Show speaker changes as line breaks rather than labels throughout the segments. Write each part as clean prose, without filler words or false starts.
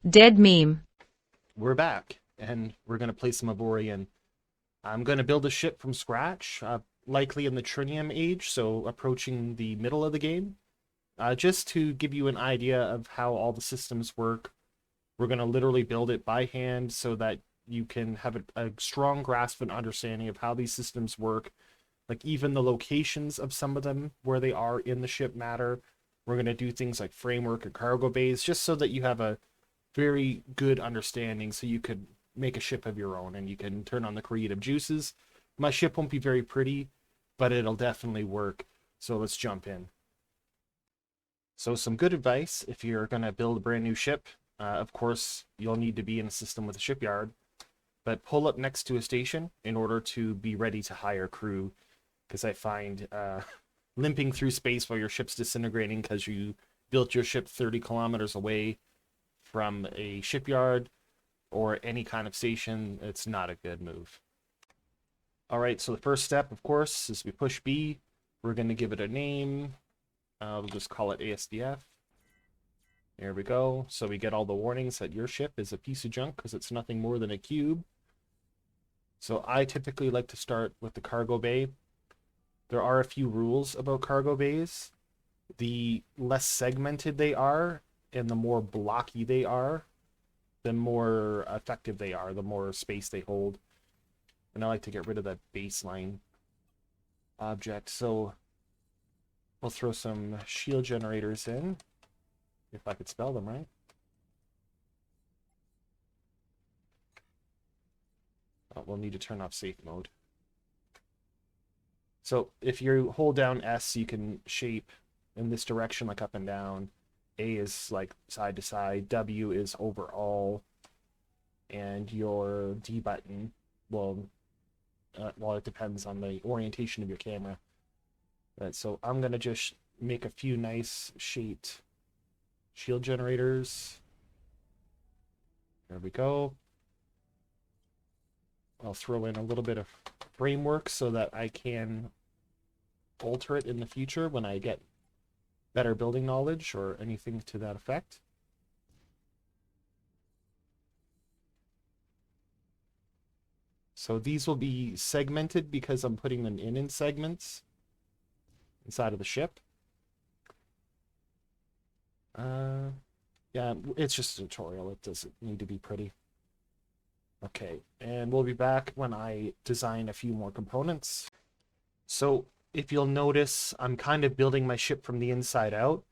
Dead meme.
We're back, and we're going to play some Avorion. I'm going to build a ship from scratch, likely in the Tritium age, so approaching the middle of the game. Just to give you an idea of how all the systems work, we're going to literally build it by hand so that you can have a strong grasp and understanding of how these systems work. Like even the locations of some of them, where they are in the ship matter. We're going to do things like framework and cargo bays, just so that you have a very good understanding so you could make a ship of your own and you can turn on the creative juices. My ship won't be very pretty, but it'll definitely work. So let's jump in. So some good advice if you're going to build a brand new ship. Of course, you'll need to be in a system with a shipyard, but pull up next to a station in order to be ready to hire crew. Because I find limping through space while your ship's disintegrating because you built your ship 30 kilometers away from a shipyard or any kind of station, it's not a good move. All right, so the first step, of course, is we push B. We're going to give it a name. We'll just call it ASDF. There we go. So we get all the warnings that your ship is a piece of junk because it's nothing more than a cube. So I typically like to start with the cargo bay. There are a few rules about cargo bays. The less segmented they are and the more blocky they are, the more effective they are, the more space they hold. And I like to get rid of that baseline object. So we'll throw some shield generators in, if I could spell them right. Oh, we'll need to turn off safe mode. So if you hold down S, you can shape in this direction, like up and down. A is like side to side. W is overall. And your D button will, well, it depends on the orientation of your camera. Right, so I'm going to just make a few nice shaped shield generators. There we go. I'll throw in a little bit of framework so that I can alter it in the future when I get better building knowledge or anything to that effect. So these will be segmented because I'm putting them in segments inside of the ship. Yeah, it's just a tutorial. It doesn't need to be pretty. Okay, and we'll be back when I design a few more components. So if you'll notice, I'm kind of building my ship from the inside out.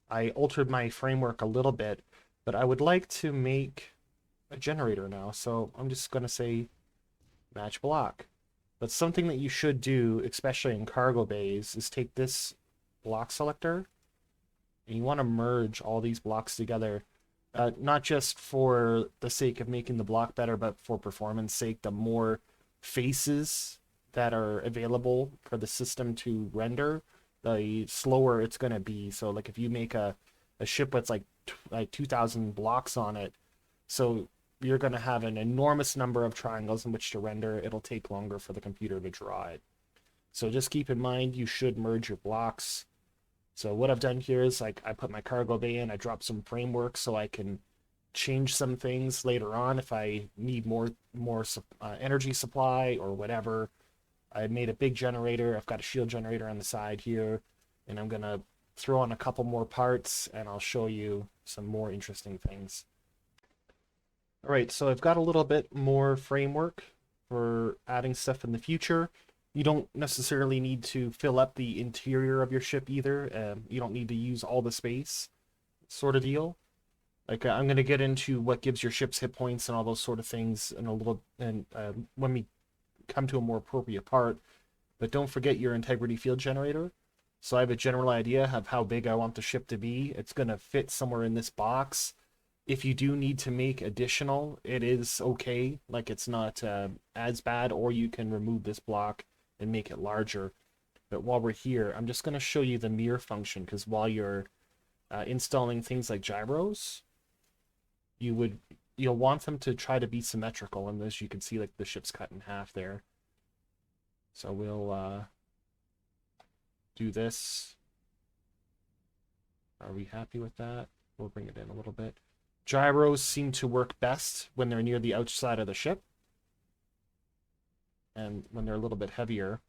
I altered my framework a little bit, but I would like to make a generator now. So I'm just going to say match block. But something that you should do, especially in cargo bays, is take this block selector and you want to merge all these blocks together. Not just for the sake of making the block better, but for performance sake. The more faces that are available for the system to render, the slower it's going to be. So like if you make a ship with like 2,000 blocks on it, so you're going to have an enormous number of triangles in which to render. It'll take longer for the computer to draw it. So just keep in mind you should merge your blocks. So what I've done here is like I put my cargo bay in, I dropped some framework so I can change some things later on if I need more energy supply or whatever. I made a big generator. I've got a shield generator on the side here, and I'm gonna throw on a couple more parts and I'll show you some more interesting things. All right, so I've got a little bit more framework for adding stuff in the future. You don't necessarily need to fill up the interior of your ship either. You don't need to use all the space, sort of deal. Like I'm going to get into what gives your ships hit points and all those sort of things in a little, and when we come to a more appropriate part. But don't forget your integrity field generator. So I have a general idea of how big I want the ship to be. It's going to fit somewhere in this box. If you do need to make additional, it is okay. Like it's not as bad, or you can remove this block and make it larger. But while we're here, I'm just going to show you the mirror function, because while you're installing things like gyros, you'll want them to try to be symmetrical. And as you can see, like the ship's cut in half there. So we'll do this. Are we happy with that? We'll bring it in a little bit. Gyros seem to work best when they're near the outside of the ship, and when they're a little bit heavier.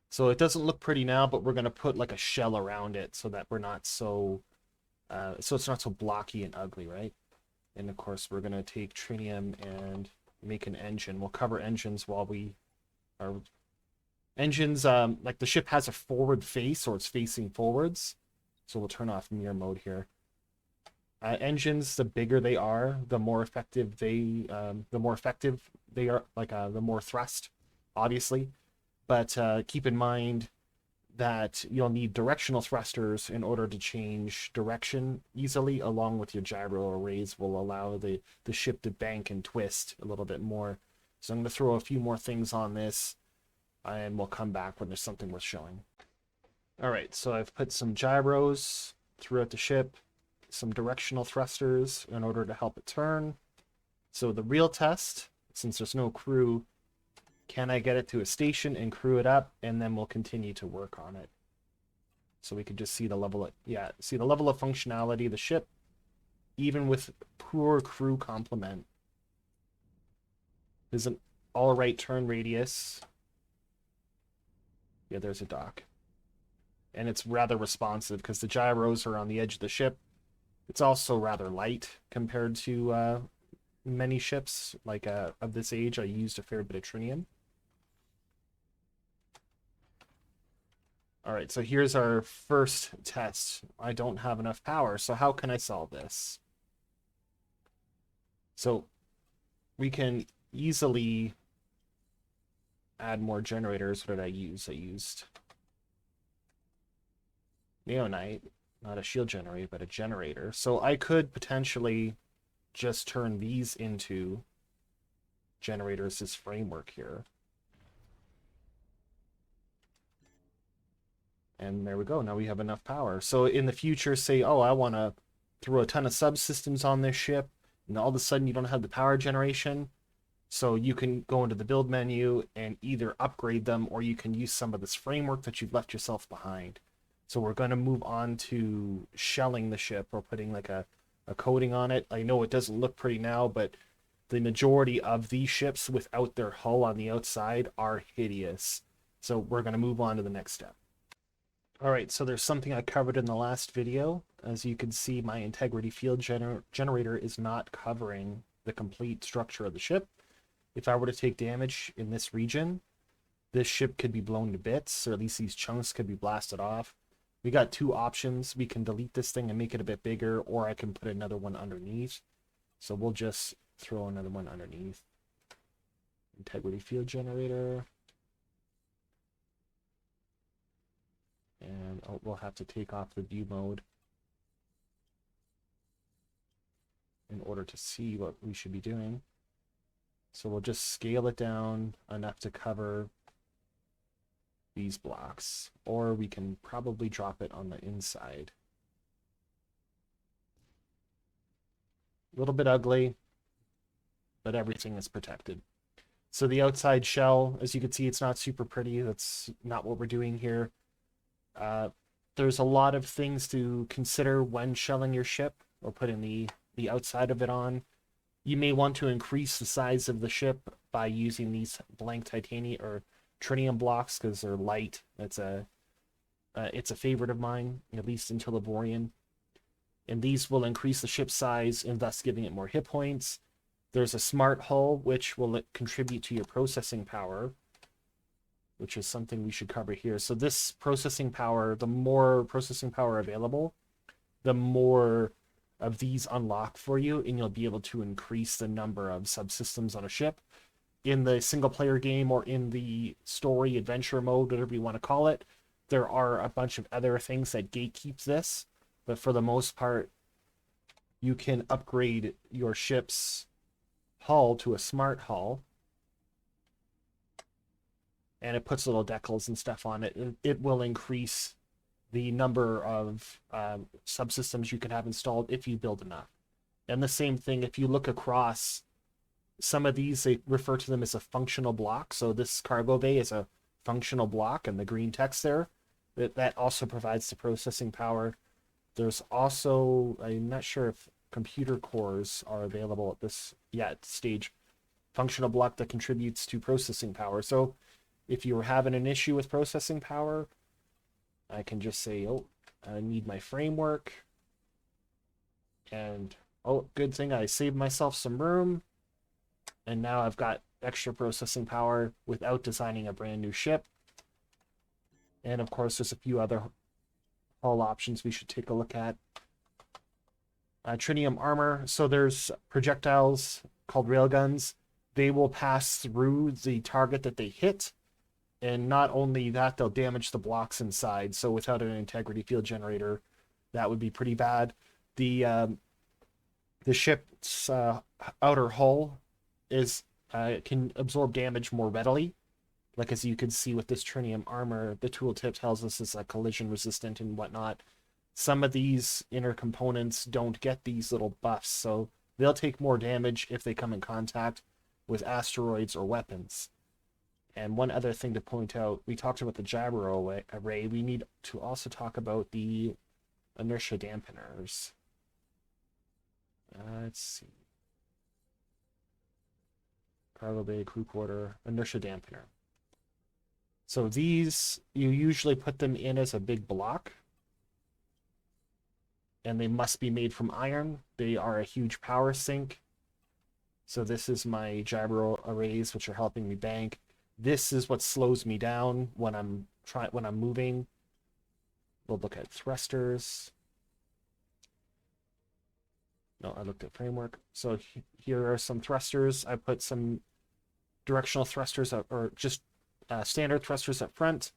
So it doesn't look pretty now, but we're going to put like a shell around it so that we're not so, so it's not so blocky and ugly, right? And of course, we're going to take tritium and make an engine. We'll cover engines while we are... Engines, like the ship has a forward face, or it's facing forwards. So we'll turn off mirror mode here. Engines, the bigger they are, the more effective they are, like the more thrust, obviously. But keep in mind that you'll need directional thrusters in order to change direction easily, along with your gyro arrays will allow the ship to bank and twist a little bit more. So I'm going to throw a few more things on this, and we'll come back when there's something worth showing. All right, so I've put some gyros throughout the ship, some directional thrusters in order to help it turn. So the real test, since there's no crew, can I get it to a station and crew it up, and then we'll continue to work on it. So we can just see the level of, see the level of functionality of the ship, even with poor crew complement. There's an all right turn radius. Yeah, there's a dock. And it's rather responsive because the gyros are on the edge of the ship. It's also rather light compared to many ships like of this age. I used a fair bit of tritium. All right, so here's our first test. I don't have enough power, so how can I solve this? So we can easily add more generators. What did I use? I used neonite, not a shield generator, but a generator. So I could potentially just turn these into generators, this framework here. And there we go. Now we have enough power. So in the future, say, oh, I want to throw a ton of subsystems on this ship, and all of a sudden you don't have the power generation. So you can go into the build menu and either upgrade them, or you can use some of this framework that you've left yourself behind. So we're going to move on to shelling the ship, or putting like a coating on it. I know it doesn't look pretty now, but the majority of these ships without their hull on the outside are hideous. So we're going to move on to the next step. All right, so there's something I covered in the last video. As you can see, my integrity field generator is not covering the complete structure of the ship. If I were to take damage in this region, this ship could be blown to bits, or at least these chunks could be blasted off. We got two options. We can delete this thing and make it a bit bigger, or I can put another one underneath. So we'll just throw another one underneath. Integrity field generator. And we'll have to take off the view mode in order to see what we should be doing. So we'll just scale it down enough to cover these blocks, or we can probably drop it on the inside. A little bit ugly, but everything is protected. So the outside shell, as you can see, it's not super pretty. That's not what we're doing here. There's a lot of things to consider when shelling your ship, or putting the outside of it on. You may want to increase the size of the ship by using these blank titanium or tritium blocks, because they're light. It's a favorite of mine, at least until Avorion. And these will increase the ship size and thus giving it more hit points. There's a smart hull, which will contribute to your processing power, which is something we should cover here. So this processing power, the more processing power available, the more of these unlock for you, and you'll be able to increase the number of subsystems on a ship. In the single player game, or in the story adventure mode, whatever you want to call it, there are a bunch of other things that gatekeep this, but for the most part, you can upgrade your ship's hull to a smart hull, and it puts little decals and stuff on it. It will increase the number of subsystems you can have installed if you build enough. And the same thing, if you look across, some of these, they refer to them as a functional block. So this cargo bay is a functional block, and the green text there, that also provides the processing power. There's also, I'm not sure if computer cores are available at this stage. Functional block that contributes to processing power. So if you're having an issue with processing power, I can just say, oh, I need my framework. And, oh, good thing I saved myself some room. And now I've got extra processing power without designing a brand new ship. And of course, there's a few other hull options we should take a look at. Tritium Armor. So there's projectiles called railguns. They will pass through the target that they hit. And not only that, they'll damage the blocks inside. So without an integrity field generator, that would be pretty bad. The ship's outer hull is can absorb damage more readily. Like as you can see with this Tritium Armor, the tooltip tells us it's collision resistant and whatnot. Some of these inner components don't get these little buffs, so they'll take more damage if they come in contact with asteroids or weapons. And one other thing to point out, we talked about the gyro array. We need to also talk about the Inertia Dampeners. Let's see. Cargo bay, crew quarter, Inertia Dampener. So these, you usually put them in as a big block. And they must be made from iron. They are a huge power sink. So this is my gyro arrays, which are helping me bank. This is what slows me down when I'm moving. We'll look at thrusters. No, I looked at framework. So here are some thrusters. I put some directional thrusters up, or just standard thrusters up front.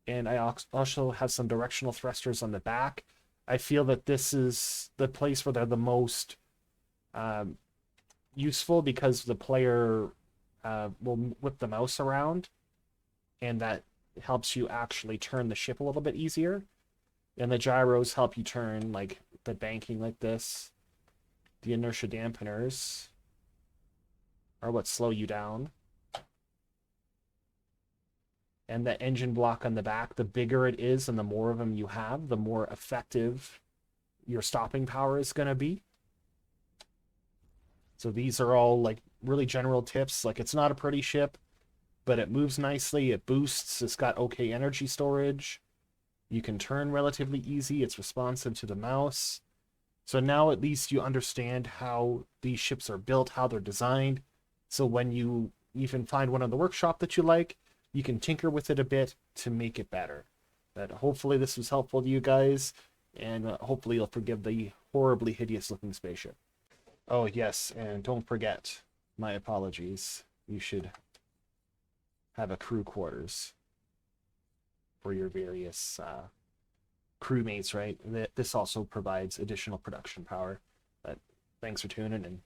And I also have some directional thrusters on the back. I feel that this is the place where they're the most useful because the player will whip the mouse around, and that helps you actually turn the ship a little bit easier. And the gyros help you turn like the banking like this. The inertia dampeners are what slow you down. And the engine block on the back, the bigger it is and the more of them you have, the more effective your stopping power is going to be. So these are all like really general tips. Like it's not a pretty ship, but it moves nicely. It boosts. It's got okay energy storage. You can turn relatively easy. It's responsive to the mouse. So now at least you understand how these ships are built, how they're designed. So when you even find one in the workshop that you like, you can tinker with it a bit to make it better. But hopefully this was helpful to you guys, and hopefully you'll forgive the horribly hideous looking spaceship. Oh yes, and don't forget, my apologies, you should have a crew quarters for your various crewmates, right? This also provides additional production power. But thanks for tuning in.